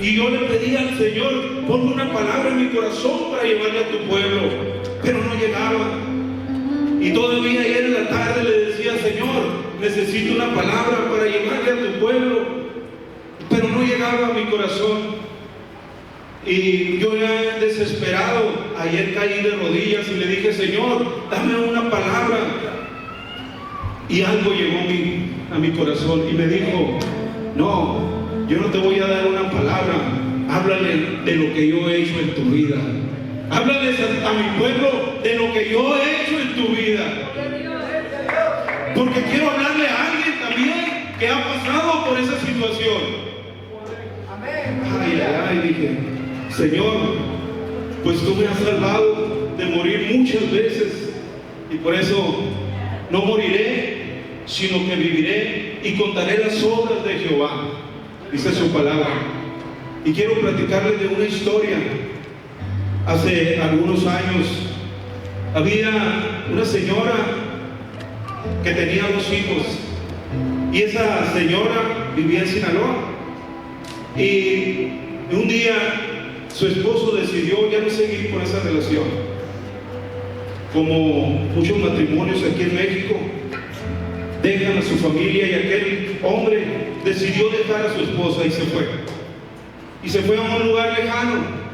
Y yo le pedí al Señor, ponme una palabra en mi corazón para llevarle a tu pueblo, pero no llegaba. Y todavía ayer en la tarde le decía, Señor, necesito una palabra para llevarle a tu pueblo, pero no llegaba a mi corazón. Y yo ya desesperado, ayer caí de rodillas y le dije, Señor, dame una palabra. Y algo llegó a mi corazón y me dijo, no, yo no te voy a dar una palabra, háblale de lo que yo he hecho en tu vida. Háblale a mi pueblo de lo que yo he hecho en tu vida. Porque quiero hablarle a alguien también que ha pasado por esa situación. Ay, ay, ay, dije, Señor, pues tú me has salvado de morir muchas veces y por eso no moriré, sino que viviré y contaré las obras de Jehová, dice su palabra. Y quiero platicarles de una historia. Hace algunos años había una señora que tenía 2 hijos y esa señora vivía en Sinaloa y un día su esposo decidió ya no seguir con esa relación. Como muchos matrimonios aquí en México, dejan a su familia y aquel hombre decidió dejar a su esposa y se fue. Y se fue a un lugar lejano.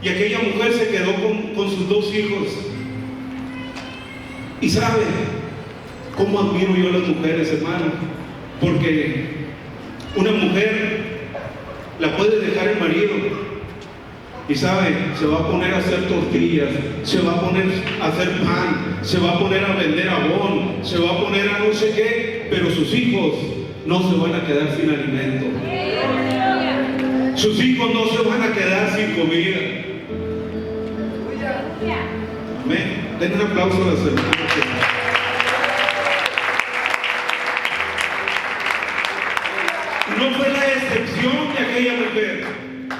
Y aquella mujer se quedó con sus 2 hijos. Y sabe cómo admiro yo a las mujeres, hermano, porque una mujer la puede dejar el marido y sabe, se va a poner a hacer tortillas, se va a poner a hacer pan, se va a poner a vender abón, se va a poner a no sé qué, pero sus hijos no se van a quedar sin alimento. Sus hijos no se van a quedar sin comida. Amén. Den un aplauso a las hermanas. No fue la excepción de aquella mujer.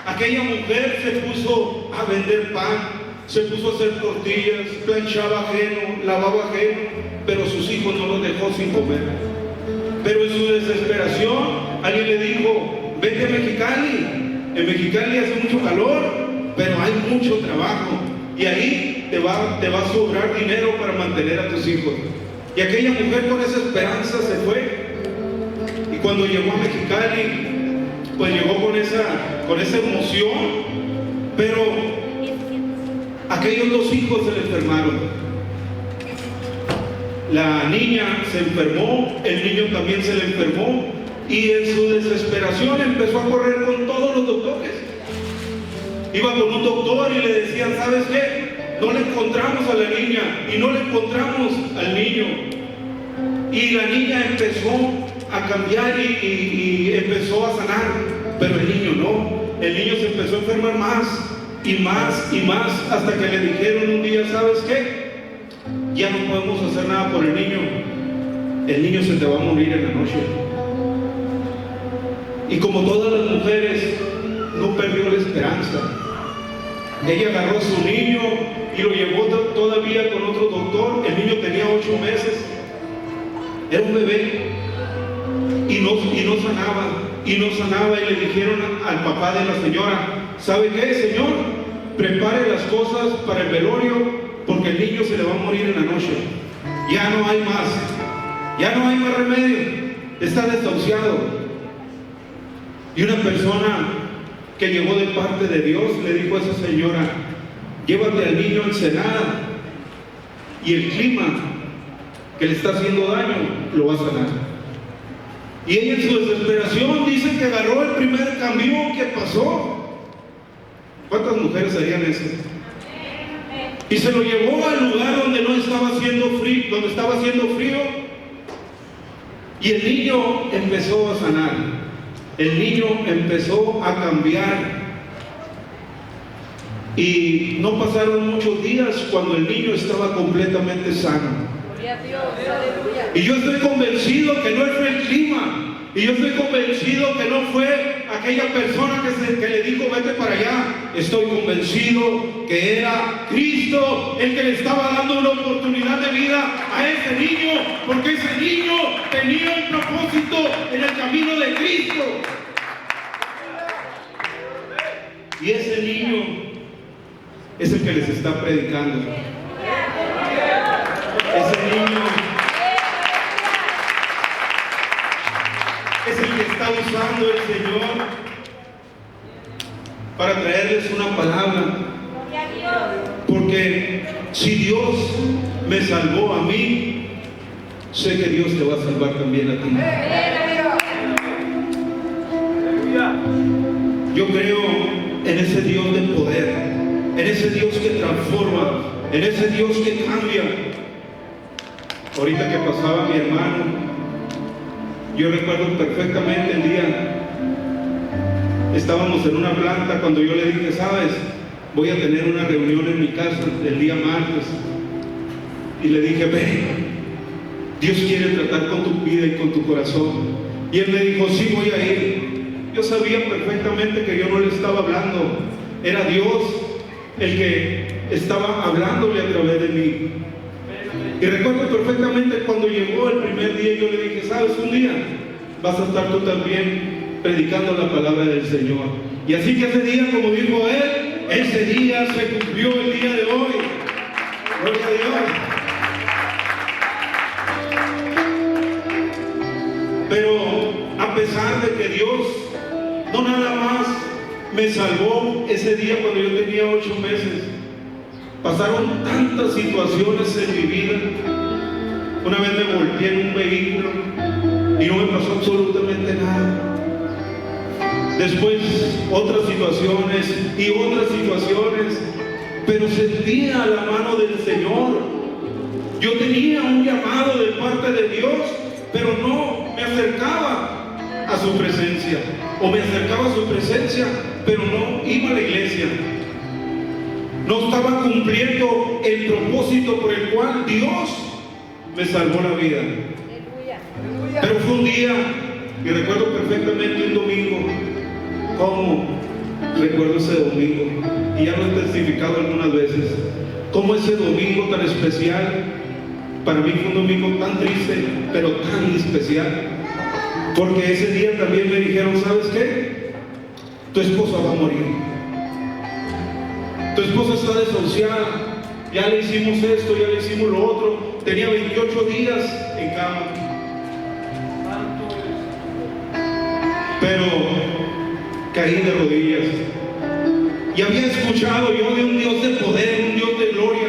Aquella mujer se puso a vender pan, se puso a hacer tortillas, planchaba ajeno, lavaba ajeno, pero sus hijos no los dejó sin comer. Pero en su desesperación, alguien le dijo, vete a Mexicali. En Mexicali hace mucho calor, pero hay mucho trabajo. Y ahí te va a sobrar dinero para mantener a tus hijos. Y aquella mujer con esa esperanza se fue. Y cuando llegó a Mexicali, pues llegó con esa emoción, pero aquellos 2 hijos se le enfermaron. La niña se enfermó, el niño también se le enfermó, y en su desesperación empezó a correr con todos los doctores. Iba con un doctor y le decían, ¿sabes qué? No le encontramos a la niña y no le encontramos al niño. Y la niña empezó a cambiar y empezó a sanar, pero el niño no. El niño se empezó a enfermar más y más y más, hasta que le dijeron un día, ¿sabes qué? Ya no podemos hacer nada por el niño se te va a morir en la noche. Y como todas las mujeres, no perdió la esperanza. Ella agarró a su niño y lo llevó todavía con otro doctor. El niño tenía 8 meses, era un bebé, y no sanaba, y le dijeron al papá de la señora, ¿sabe qué, señor? Prepare las cosas para el velorio, porque el niño se le va a morir en la noche. Ya no hay más remedio, está desahuciado. Y una persona que llegó de parte de Dios le dijo a esa señora, llévate al niño a Ensenada y el clima que le está haciendo daño lo va a sanar. Y ella en su desesperación dice que agarró el primer camión que pasó. ¿Cuántas mujeres harían eso? Y se lo llevó al lugar donde no estaba haciendo frío, donde estaba haciendo frío, y el niño empezó a sanar. El niño empezó a cambiar. Y no pasaron muchos días cuando el niño estaba completamente sano. Y yo estoy convencido que no fue el clima. Y yo estoy convencido que no fue aquella persona que le dijo vete para allá. Estoy convencido que era Cristo el que le estaba dando una oportunidad de vida a ese niño, porque ese niño tenía un propósito en el camino de Cristo. Y ese niño es el que les está predicando. Ese niño es el que está usando el Señor para traerles una palabra. Porque si Dios me salvó a mí, sé que Dios te va a salvar también a ti. Yo creo en ese Dios de poder, en ese Dios que transforma, en ese Dios que cambia. Ahorita que pasaba mi hermano, yo recuerdo perfectamente el día, estábamos en una planta cuando yo le dije, sabes, voy a tener una reunión en mi casa el día martes. Y le dije, ven, Dios quiere tratar con tu vida y con tu corazón. Y él me dijo, sí, voy a ir. Yo sabía perfectamente que yo no le estaba hablando, era Dios el que estaba hablándole a través de mí. Y recuerdo perfectamente cuando llegó el primer día, yo le dije, sabes, un día vas a estar tú también predicando la palabra del Señor. Y así que ese día, como dijo él, ese día se cumplió el día de hoy. Gloria a Dios. Pero a pesar de que Dios no nada más me salvó ese día cuando yo tenía 8 meses, pasaron tantas situaciones en mi vida. Una vez me volteé en un vehículo y no me pasó absolutamente nada. Después otras situaciones y otras situaciones, pero sentía la mano del Señor. Yo tenía un llamado de parte de Dios, pero no me acercaba a su presencia, o me acercaba a su presencia, pero no iba a la iglesia. No estaba cumpliendo el propósito por el cual Dios me salvó la vida. Pero fue un día, y recuerdo perfectamente un domingo. ¿Cómo recuerdo ese domingo? Y ya lo he testificado algunas veces. Cómo ese domingo tan especial, para mí fue un domingo tan triste, pero tan especial. Porque ese día también me dijeron, ¿sabes qué? Tu esposa va a morir. Tu esposa está desahuciada. Ya le hicimos esto, ya le hicimos lo otro. Tenía 28 días en cama. Pero caí de rodillas. Y había escuchado yo de un Dios de poder, un Dios de gloria.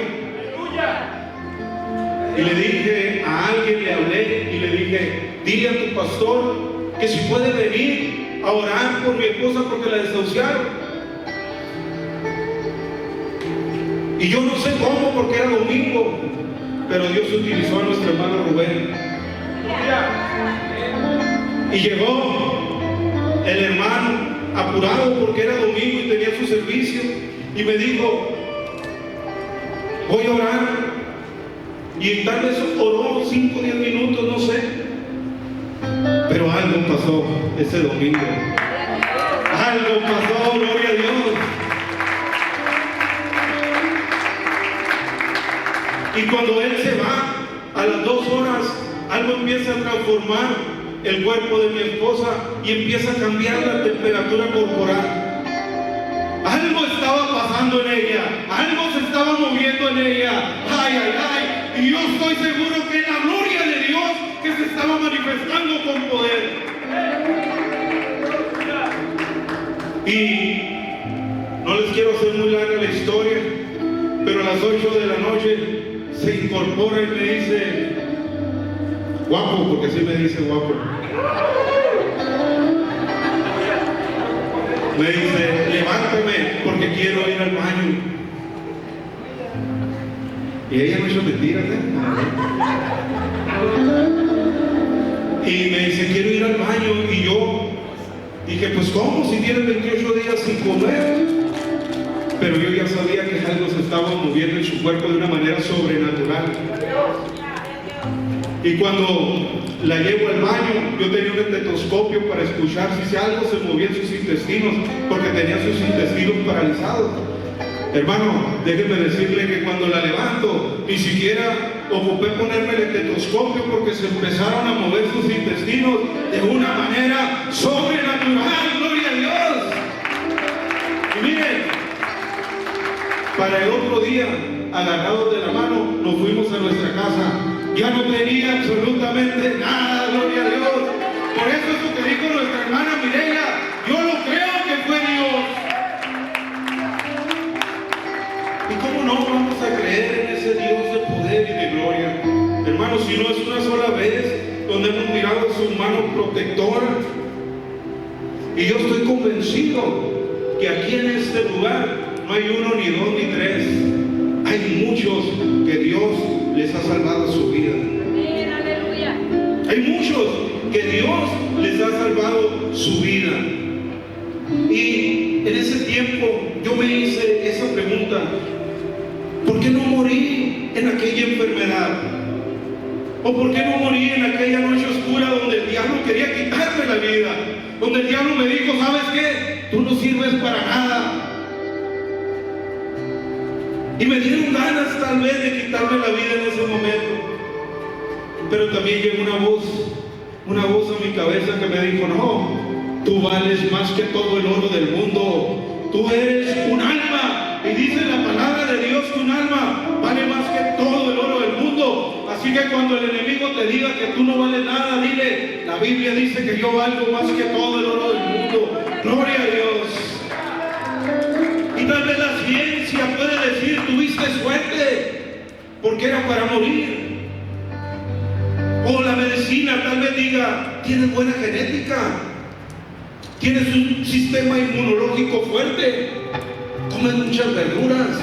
Y le dije a alguien, le hablé y le dije, dile a tu pastor que si puede venir a orar por mi esposa porque la desahuciaron. Y yo no sé cómo, porque era domingo, pero Dios utilizó a nuestro hermano Rubén. Y llegó el hermano apurado porque era domingo y tenía su servicio, y me dijo, voy a orar. Y tal vez oró 5 o 10 minutos, no sé, pero algo pasó ese domingo. Algo pasó, gloria a Dios. Y cuando él se va, a las 2 horas, algo empieza a transformar el cuerpo de mi esposa y empieza a cambiar la temperatura corporal. Algo estaba pasando en ella, algo se estaba moviendo en ella. Ay, ay, ay. Y yo estoy seguro que es la gloria de Dios que se estaba manifestando con poder. Y no les quiero hacer muy larga la historia, pero a las 8 de la noche se incorpora y me dice, guapo, porque así me dice guapo. Me dice, levántame porque quiero ir al baño. Y ella no hizo mentiras, ¿eh? Y me dice, quiero ir al baño. Y yo dije, pues ¿cómo? Si tienes 28 días sin comer. Pero yo ya sabía que algo se estaba moviendo en su cuerpo de una manera sobrenatural. Y cuando la llevo al baño, yo tenía un estetoscopio para escuchar si algo se movía en sus intestinos, porque tenía sus intestinos paralizados. Hermano, déjeme decirle que cuando la levanto, ni siquiera ocupé ponerme el estetoscopio, porque se empezaron a mover sus intestinos de una manera sobrenatural, gloria a Dios. Y Y miren, para el otro día, agarrados de la mano, nos fuimos a nuestra casa. Ya no tenía absolutamente nada, gloria a Dios. Por eso es lo que dijo nuestra hermana Mireya, yo lo creo que fue Dios. ¿Y cómo no vamos a creer en ese Dios de poder y de gloria? Hermanos, si no es una sola vez donde hemos mirado su mano protectora. Y yo estoy convencido que aquí en este lugar no hay uno, ni dos, ni tres. Hay muchos que Dios les ha salvado su vida. Aleluya. Hay muchos que Dios les ha salvado su vida. Y en ese tiempo yo me hice esa pregunta: ¿por qué no morí en aquella enfermedad? ¿O por qué no morí en aquella noche oscura donde el diablo quería quitarme la vida? Donde el diablo me dijo, ¿sabes qué? Tú no sirves para nada. Y me dieron ganas tal vez de quitarme la vida en ese momento. Pero también llegó una voz a mi cabeza que me dijo, no, tú vales más que todo el oro del mundo. Tú eres un alma. Y dice la palabra de Dios que un alma vale más que todo el oro del mundo. Así que cuando el enemigo te diga que tú no vales nada, dile, la Biblia dice que yo valgo más que todo el oro del mundo. Gloria a Dios. Y tal vez la ciencia puede decir, tuviste suerte, porque era para morir. O la medicina tal vez diga, tienes buena genética, tienes un sistema inmunológico fuerte, comes muchas verduras,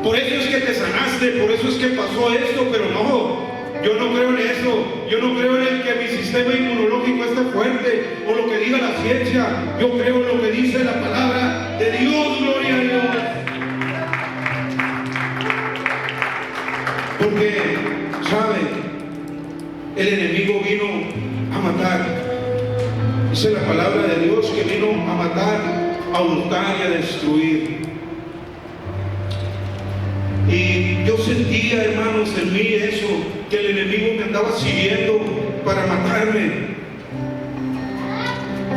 por eso es que te sanaste, por eso es que pasó esto. Pero no, yo no creo en eso. Yo no creo en el que mi sistema inmunológico esté fuerte o lo que diga la ciencia. Yo creo en lo que dice la palabra de Dios. Gloria a Dios. Porque, ¿saben? El enemigo vino a matar. Dice la palabra de Dios que vino a matar, a hurtar y a destruir. Y yo sentía, hermanos, en mí eso, que el enemigo me andaba siguiendo para matarme.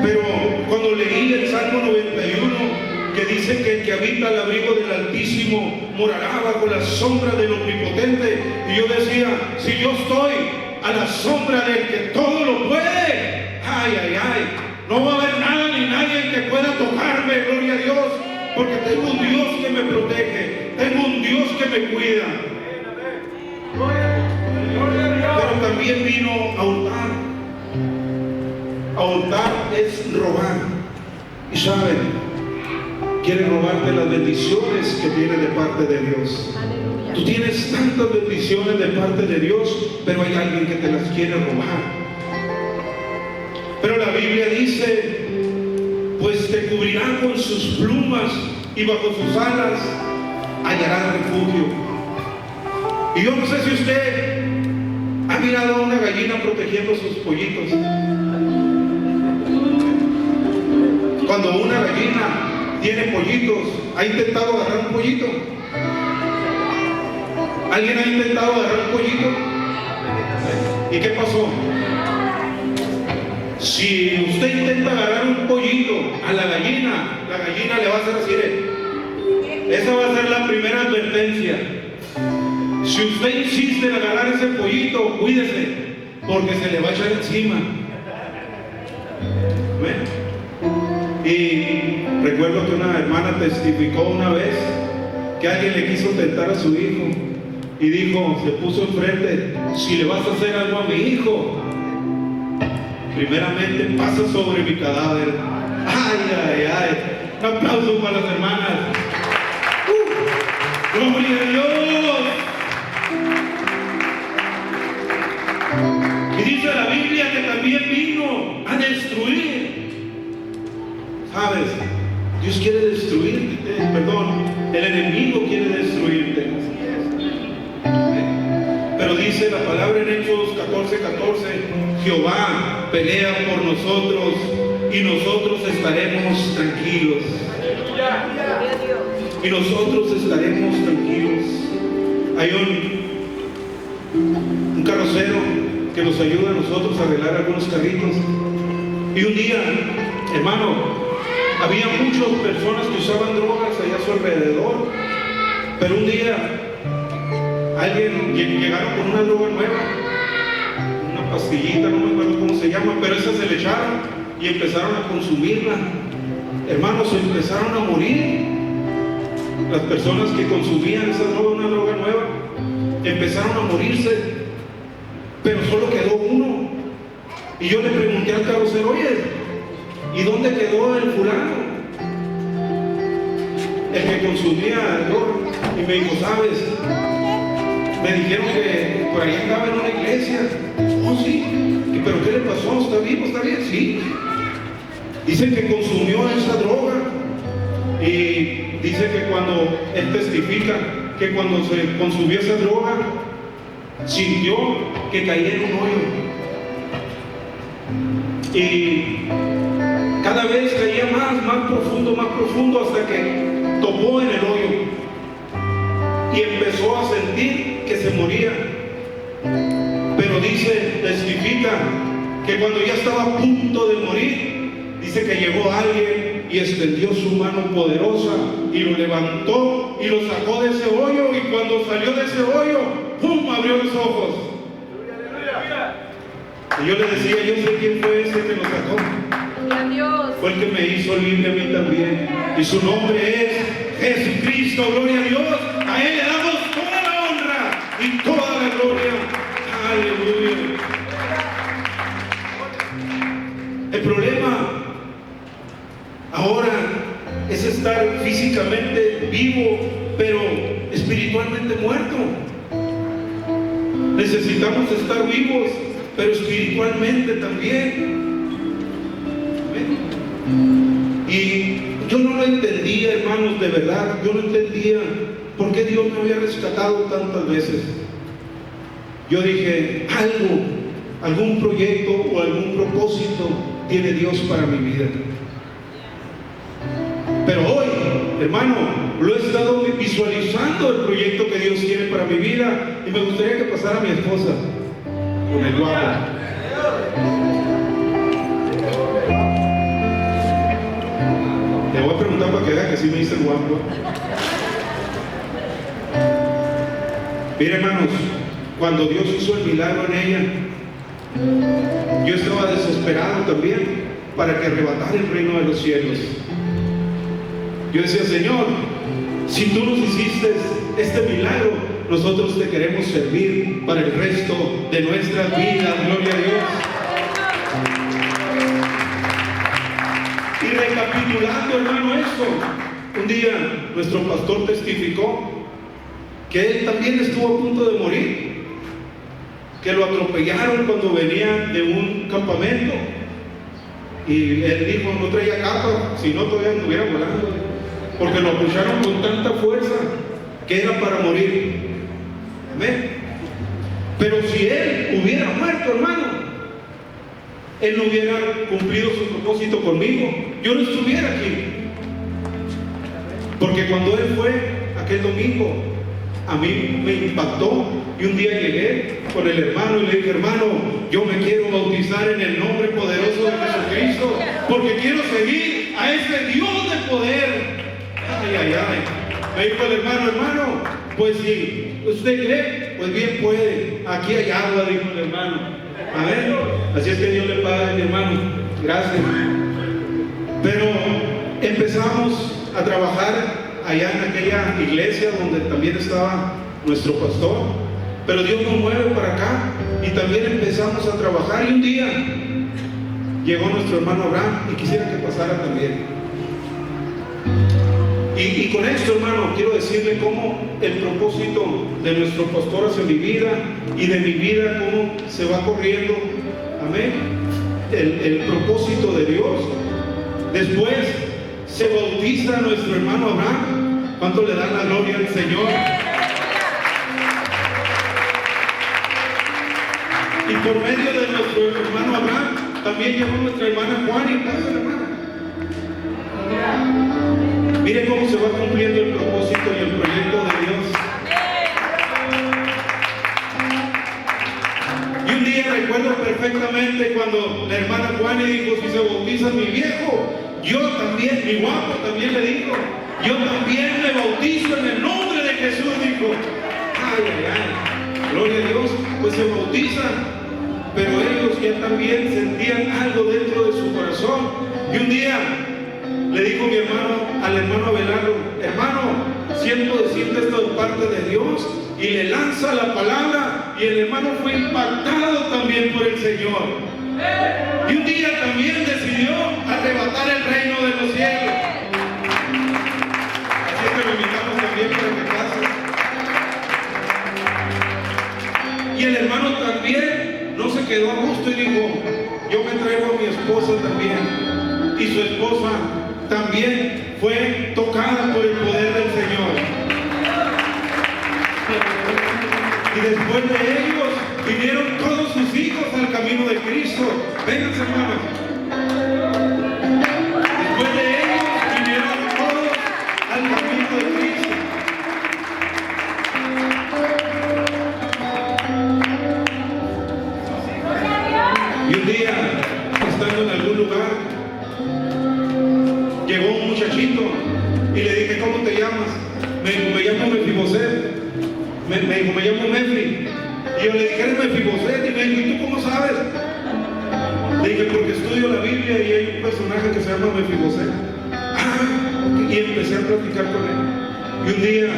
Pero cuando leí el Salmo 91, que dice que el que habita al abrigo del Altísimo morará bajo la sombra del Omnipotente, y yo decía, si yo estoy a la sombra del que todo lo puede, ay, ay, ay, no va a haber nada ni nadie que pueda tocarme, gloria a Dios, porque tengo un Dios que me protege, tengo un Dios que me cuida. Pero también vino a hurtar. A hurtar es robar. Y saben, quiere robarte las bendiciones que tiene de parte de Dios. Tú tienes tantas bendiciones de parte de Dios, pero hay alguien que te las quiere robar. Pero la Biblia dice, pues te cubrirán con sus plumas y bajo sus alas hallarán refugio. Y yo no sé si usted ha mirado a una gallina protegiendo sus pollitos. Cuando una gallina tiene pollitos, ¿ha intentado agarrar un pollito? ¿Alguien ha intentado agarrar un pollito? ¿Y qué pasó? Si usted intenta agarrar un pollito a la gallina le va a hacer así, esa va a ser la primera advertencia. Si usted insiste en agarrar ese pollito, cuídese, porque se le va a echar encima. ¿Ven? Y recuerdo que una hermana testificó una vez que alguien le quiso tentar a su hijo y dijo, se puso enfrente, si le vas a hacer algo a mi hijo, primeramente pasa sobre mi cadáver. Ay, ay, ay. Un aplauso para las hermanas. ¡Gloria a Dios! Y dice la Biblia que también vino a destruir. ¿Sabes? Dios quiere destruirte, el enemigo quiere destruirte. Pero dice la palabra en Hechos 14:14, Jehová pelea por nosotros y nosotros estaremos tranquilos. Y nosotros estaremos tranquilos. Hay un carrocero que nos ayuda a nosotros a arreglar algunos carritos. Y un día, hermano, Había muchas personas que usaban drogas allá a su alrededor, pero un día llegaron con una droga nueva, una pastillita, no me acuerdo cómo se llama, pero esa se le echaron y empezaron a consumirla. Hermanos, empezaron a morir. Las personas que consumían esa droga, una droga nueva, empezaron a morirse, pero solo quedó uno. Y yo le pregunté al carrocero: oye, ¿y dónde quedó el fulano? El que consumía droga. Y me dijo: ¿sabes? Me dijeron que por ahí andaba en una iglesia. Oh, sí. ¿Pero qué le pasó? ¿Está vivo? ¿Está bien? Sí. Dicen que consumió esa droga. Y dice que cuando él testifica que cuando se consumió esa droga, sintió que caía en un hoyo. Y cada vez caía más profundo, hasta que topó en el hoyo. Y empezó a sentir que se moría. Pero testifica que cuando ya estaba a punto de morir, dice que llegó alguien y extendió su mano poderosa y lo levantó y lo sacó de ese hoyo, y cuando salió de ese hoyo, ¡pum!, abrió los ojos. Y yo le decía: yo sé quién fue ese que lo sacó. Fue el que me hizo libre a mí también, y su nombre es Jesucristo. Gloria a Dios. A Él le damos toda la honra y toda la gloria. Aleluya. El problema ahora es estar físicamente vivo, pero espiritualmente muerto. Necesitamos estar vivos, pero espiritualmente también. Y yo no lo entendía, hermanos, de verdad. Yo no entendía por qué Dios me había rescatado tantas veces. Yo dije: algún proyecto o algún propósito tiene Dios para mi vida. Pero hoy, hermano, lo he estado visualizando, el proyecto que Dios tiene para mi vida. Y me gustaría que pasara mi esposa con el guapo. Le voy a preguntar para que vea que sí me dice el guapo. Mire, hermanos, cuando Dios hizo el milagro en ella, yo estaba desesperado también para que arrebatara el reino de los cielos. Yo decía: Señor, si tú nos hiciste este milagro, nosotros te queremos servir para el resto de nuestras vidas. Gloria a Dios. Y recapitulando, hermano, esto, un día nuestro pastor testificó que él también estuvo a punto de morir, que lo atropellaron cuando venía de un campamento, y él dijo: no traía capa, si no todavía estuviera volando, porque lo apucharon con tanta fuerza que era para morir. Amén. Pero si él hubiera muerto, hermano, él no hubiera cumplido su propósito conmigo, yo no estuviera aquí. Porque cuando él fue aquel domingo, a mí me impactó, y un día llegué con el hermano y le dije: hermano, yo me quiero bautizar en el nombre poderoso de Jesucristo, porque quiero seguir a ese Dios de poder. Ay, ay, ay. Me dijo el hermano: pues si usted cree, pues bien puede, aquí hay agua, dijo el hermano. Amén. Así es que Dios le pague, mi hermano. Gracias. Pero empezamos a trabajar allá en aquella iglesia donde también estaba nuestro pastor, pero Dios nos mueve para acá y también empezamos a trabajar. Y un día llegó nuestro hermano Abraham, y quisiera que pasara también. Y con esto, hermano, quiero decirle cómo el propósito de nuestro pastor hacia mi vida y de mi vida, cómo se va corriendo. Amén. El propósito de Dios. Después se bautiza nuestro hermano Abraham. ¿Cuánto le dan la gloria al Señor? Y por medio de nuestro hermano Abraham también llegó nuestra hermana Juani. Pásale, hermana. Mire cómo se va cumpliendo el propósito y el proyecto de Dios. Y un día recuerdo perfectamente cuando la hermana Juani dijo: si se bautiza mi viejo, yo también, mi guapo también le dijo, yo también me bautizo en el nombre de Jesús, dijo. Ay, ay, ay, gloria a Dios, pues se bautizan. Pero ellos ya también sentían algo dentro de su corazón. Y un día le dijo mi hermano al hermano Abelardo: hermano, siento decirte esto de parte de Dios. Y le lanza la palabra, y el hermano fue impactado también por el Señor. Y un día también decidió arrebatar el reino de los cielos. Así que lo invitamos también para que pase. Y el hermano también no se quedó a gusto y dijo: yo me traigo a mi esposa también. Y su esposa también fue tocada por el poder del Señor. Y después de ellos vinieron todos sus hijos al camino de Cristo. Vénganse, hermanos. Después de ellos vinieron todos al camino de Cristo. Y un día, estando en algún lugar, llegó un muchachito y le dije: ¿cómo te llamas? Me dijo: me llamo Mefiboset. Me dijo: me llamo Mefri. Y yo le dije: ¿eres Mefiboset? Y me dijo: ¿y tú cómo sabes? Le dije: porque estudio la Biblia y hay un personaje que se llama Mefiboset. Y empecé a platicar con él. Y un día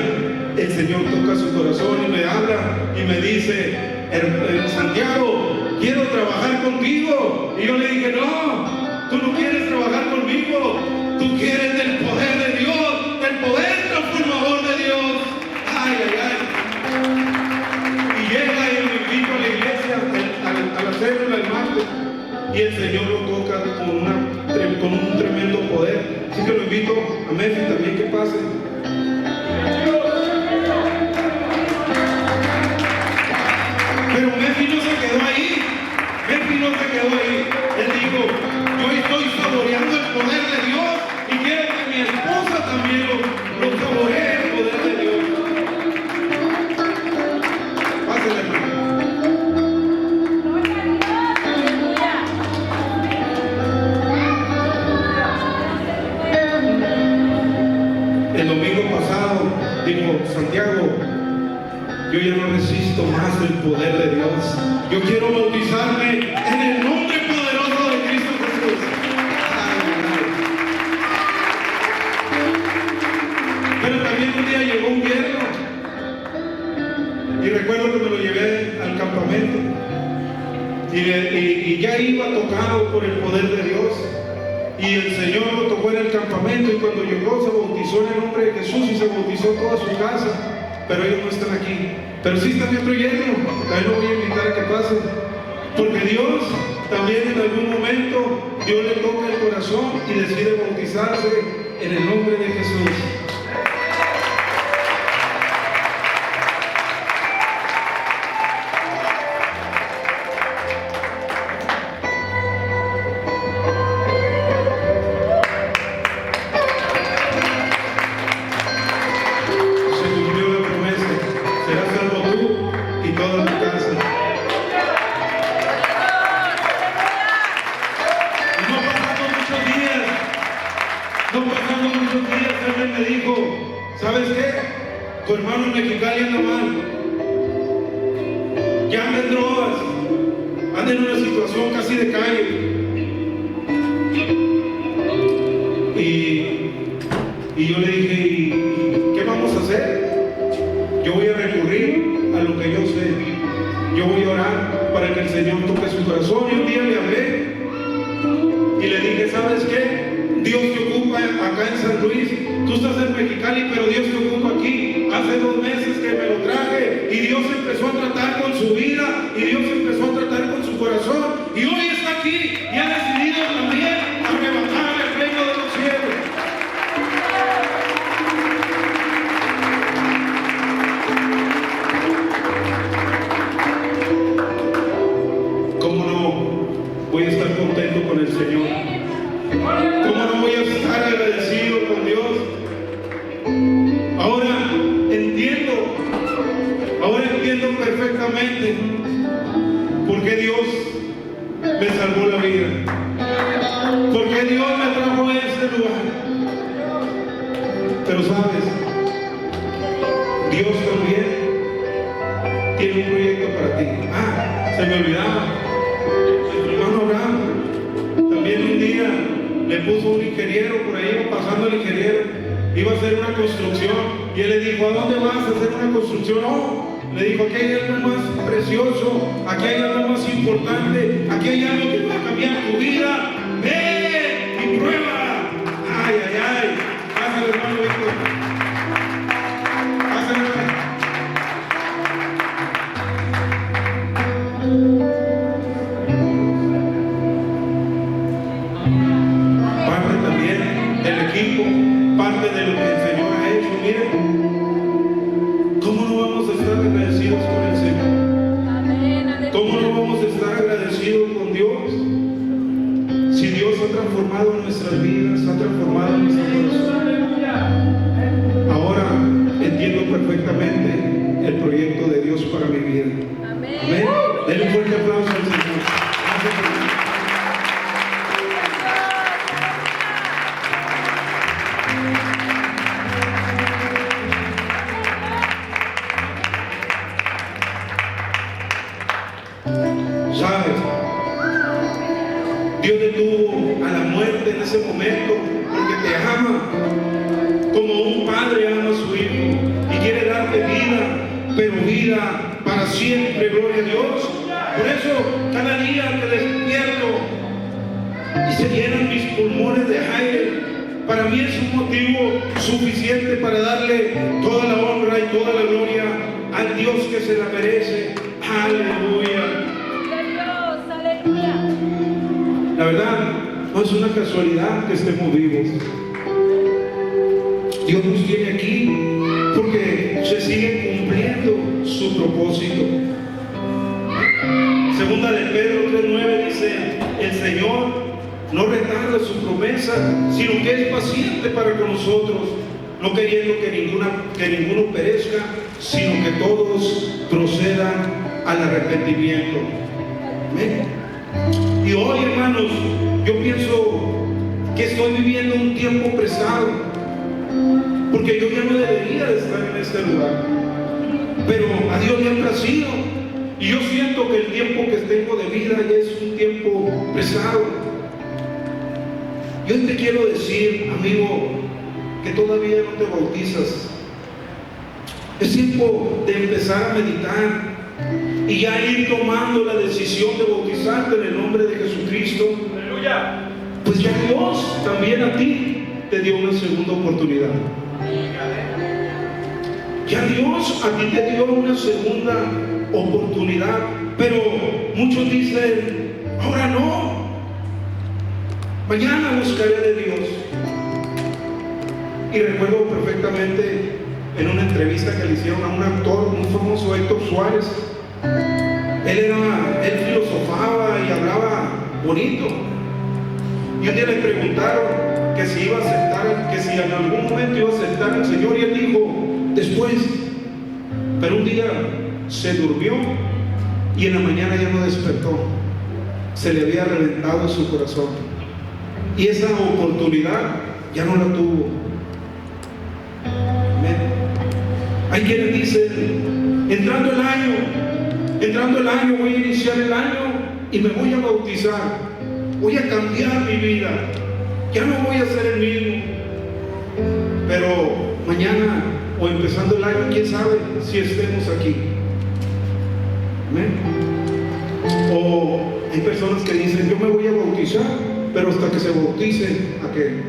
el Señor toca su corazón y me habla y me dice: Santiago, quiero trabajar contigo. Y yo le dije: no, tú no quieres trabajar conmigo, tú quieres del poder de Dios, del poder transformador de Dios. Ay, ay, ay. Y llega y me invito a la iglesia, a la célula el martes, y el Señor lo toca con un tremendo poder. Así que lo invito a Messi también que pase. Pero Messi no se quedó ahí. Messi no se quedó ahí. Él dijo: yo estoy saboreando el poder de Dios y quiero que mi esposa también lo saboree, el poder de Dios. Pásale, hermano. El domingo pasado dijo: Santiago, yo ya no resisto más el poder de Dios. Yo quiero bautizarme en el nombre poderoso de Cristo Jesús. Pero también un día llegó un invierno y recuerdo que me lo llevé al campamento y ya iba tocado por el poder de Dios. Y el Señor lo tocó en el campamento, y cuando llegó se bautizó en el nombre de Jesús y se bautizó toda su casa. Pero ellos no están aquí, pero sí están en proyecto. También lo voy a invitar a que pasen, porque Dios también en algún momento Dios le toca el corazón y decide bautizarse en el nombre de Jesús. Me dijo: ¿sabes qué? Tu hermano en Mexicali anda mal, ya anda en drogas, anda en una situación casi de calle. Y yo le dije: ¿y qué vamos a hacer? Yo voy a recurrir a lo que yo sé. Yo voy a orar para que el Señor toque su corazón. Y un día le hablé y le dije: ¿sabes qué? Dios te ocupa acá en San Luis. Tú estás en Mexicali, pero Dios te ocupa aquí. Hace 2 meses que me lo traje y Dios empezó a tratar con su vida y Dios empezó a tratar con su corazón. Y hoy está aquí y ha decidido también arrebatar el reino de los cielos. ¿Cómo no voy a estar contento con el Señor? ¿Cómo no voy a estar agradecido con Dios? Ahora entiendo perfectamente por qué Dios me salvó la vida, por qué Dios me trajo a este Pero sabes, Dios también tiene un proyecto para ti. Se me olvidaba, el hermano Abraham también un día le puso un ingeniero por ahí, iba pasando el ingeniero, iba a hacer una construcción, y él le dijo: ¿a dónde vas a hacer una construcción? No, le dijo: aquí hay algo más precioso, aquí hay algo más importante, aquí hay algo que va a cambiar tu vida. Ve y prueba. Ay, ay, ay. Pásale, hermano Víctor. Pásale, hermano. Parte también del equipo, parte de lo que el Señor ha hecho. Miren, ¿cómo no vamos a estar agradecidos con el Señor? ¿Cómo no vamos a estar agradecidos con Dios? Si Dios ha transformado nuestras vidas, ha transformado nuestro corazón. Ahora entiendo perfectamente el proyecto de Dios para mi vida. Amén. Denle un fuerte aplauso al Señor. Gracias. ¿Sabes? Dios detuvo a la muerte en ese momento porque te ama como un padre ama a su hijo y quiere darte vida, pero vida para siempre. Gloria a Dios. Por eso cada día que despierto y se llenan mis pulmones de aire, para mí es un motivo suficiente para darle toda la honra y toda la gloria al Dios que se la merece. Aleluya. La verdad, no es una casualidad que estemos vivos. Dios nos tiene aquí porque se sigue cumpliendo su propósito. Segunda de Pedro 3:9 dice: el Señor no retarda su promesa, sino que es paciente para con nosotros, no queriendo que ninguno perezca, sino que todos procedan al arrepentimiento. Amén. Y hoy, hermanos, yo pienso que estoy viviendo un tiempo pesado, porque yo ya no debería de estar en este lugar, pero a Dios le ha placido, y yo siento que el tiempo que tengo de vida ya es un tiempo pesado. Yo te quiero decir, amigo, que todavía no te bautizas. Es tiempo de empezar a meditar y ya ir tomando la decisión de bautizarte en el nombre de Jesucristo. ¡Aleluya! Pues ya Dios también a ti te dio una segunda oportunidad. Ya Dios a ti te dio una segunda oportunidad. Pero muchos dicen: ahora no, mañana buscaré de Dios. Y recuerdo perfectamente en una entrevista que le hicieron a un actor muy famoso, Héctor Suárez. Él filosofaba y hablaba bonito. Y un día le preguntaron que si iba a aceptar, que si en algún momento iba a aceptar al Señor, y él dijo: después. Pero un día se durmió y en la mañana ya no despertó. Se le había reventado su corazón y esa oportunidad ya no la tuvo. Amén. Hay quienes dicen: entrando el año, voy a iniciar el año y me voy a bautizar, voy a cambiar mi vida, ya no voy a ser el mismo. Pero mañana o empezando el año, quién sabe si estemos aquí. Amén. O hay personas que dicen: yo me voy a bautizar, pero hasta que se bautice aquel.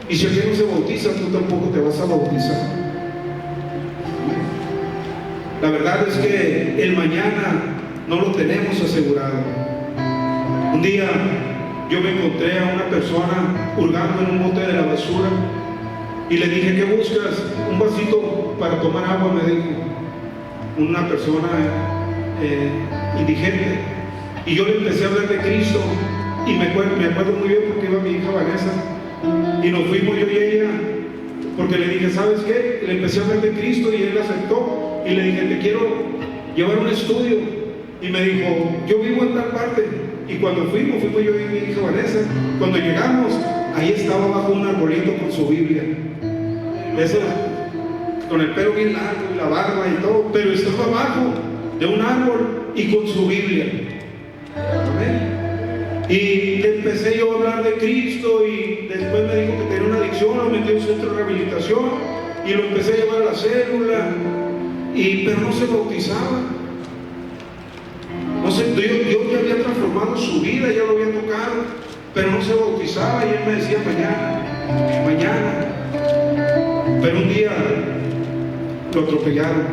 Y si aquel no se bautiza, tú tampoco te vas a bautizar. La verdad es que el mañana no lo tenemos asegurado. Un día yo me encontré a una persona hurgando en un bote de la basura y le dije: ¿qué buscas? Un vasito para tomar agua, me dijo. Una persona indigente. Y yo le empecé a hablar de Cristo y me acuerdo muy bien porque iba mi hija Vanessa y nos fuimos yo y ella, porque le dije: ¿sabes qué? Le empecé a hablar de Cristo y él aceptó. Y le dije: te quiero llevar un estudio. Y me dijo: yo vivo en tal parte. Y cuando fuimos yo y mi hija Vanessa. Cuando llegamos, ahí estaba bajo un arbolito con su Biblia. Eso, con el pelo bien largo y la barba y todo, pero estaba abajo de un árbol y con su Biblia. Amén. Y le empecé yo a hablar de Cristo, y después me dijo que tenía una adicción, lo metí en un centro de rehabilitación y lo empecé a llevar a la célula, pero no se bautizaba. No sé, Dios ya había transformado su vida, ya lo había tocado, pero no se bautizaba, y él me decía mañana. Pero un día lo atropellaron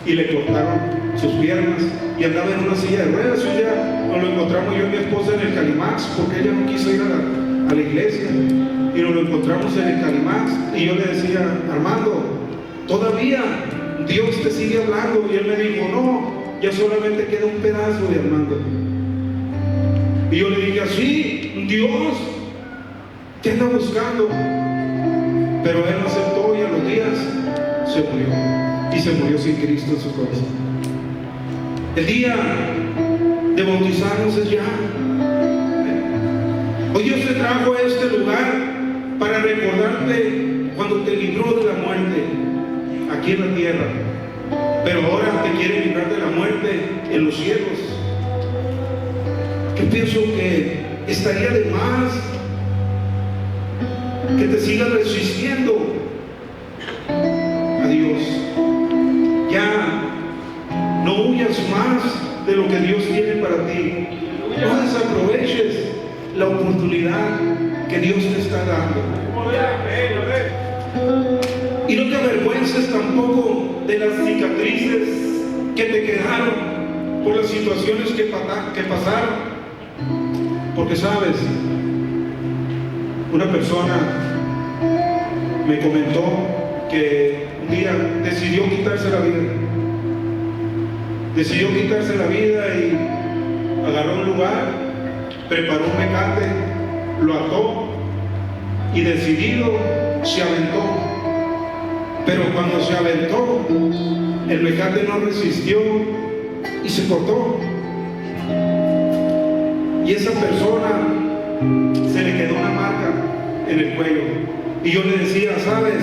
y le cortaron sus piernas y andaba en una silla de ruedas. Un día nos lo encontramos yo y mi esposa en el Calimax, porque ella no quiso ir a la iglesia, y nos lo encontramos en el Calimax, y yo le decía: Armando, todavía Dios te sigue hablando. Y él me dijo: no, ya solamente queda un pedazo de Armando. Y yo le dije: así, Dios te anda buscando. Pero él no aceptó, y a los días se murió, y se murió sin Cristo en su corazón. El día de bautizarnos es ya. Hoy Dios te trajo a este lugar para recordarte cuando te libró de la muerte aquí en la tierra, pero ahora te quiere librar de la muerte en los cielos. Yo pienso que estaría de más que te sigas resistiendo a Dios. Ya no huyas más de lo que Dios tiene para ti. No desaproveches la oportunidad que Dios te está dando. Y no te avergüences tampoco de las cicatrices que te quedaron por las situaciones que pasaron. Porque sabes, una persona me comentó que un día decidió quitarse la vida. Decidió quitarse la vida y agarró un lugar, preparó un mecate, lo ató y decidido se aventó. Pero cuando se aventó, el mecate no resistió y se cortó. Y esa persona se le quedó una marca en el cuello. Y yo le decía: sabes,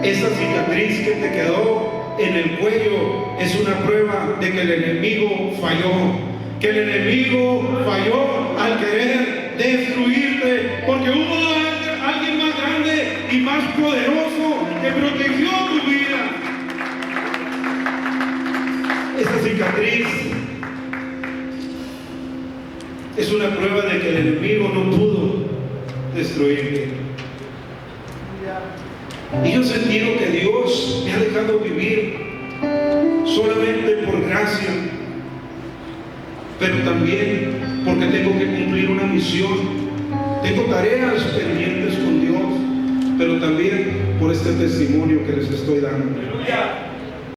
esa cicatriz que te quedó en el cuello es una prueba de que el enemigo falló. Que el enemigo falló al querer destruirte, porque hubo alguien más grande y más poderoso que protegió tu vida. Esa cicatriz es una prueba de que el enemigo no pudo destruirte. Y yo he sentido que Dios me ha dejado vivir solamente por gracia, pero también porque tengo que cumplir una misión. Tengo tareas pendientes con Dios, pero también por este testimonio que les estoy dando.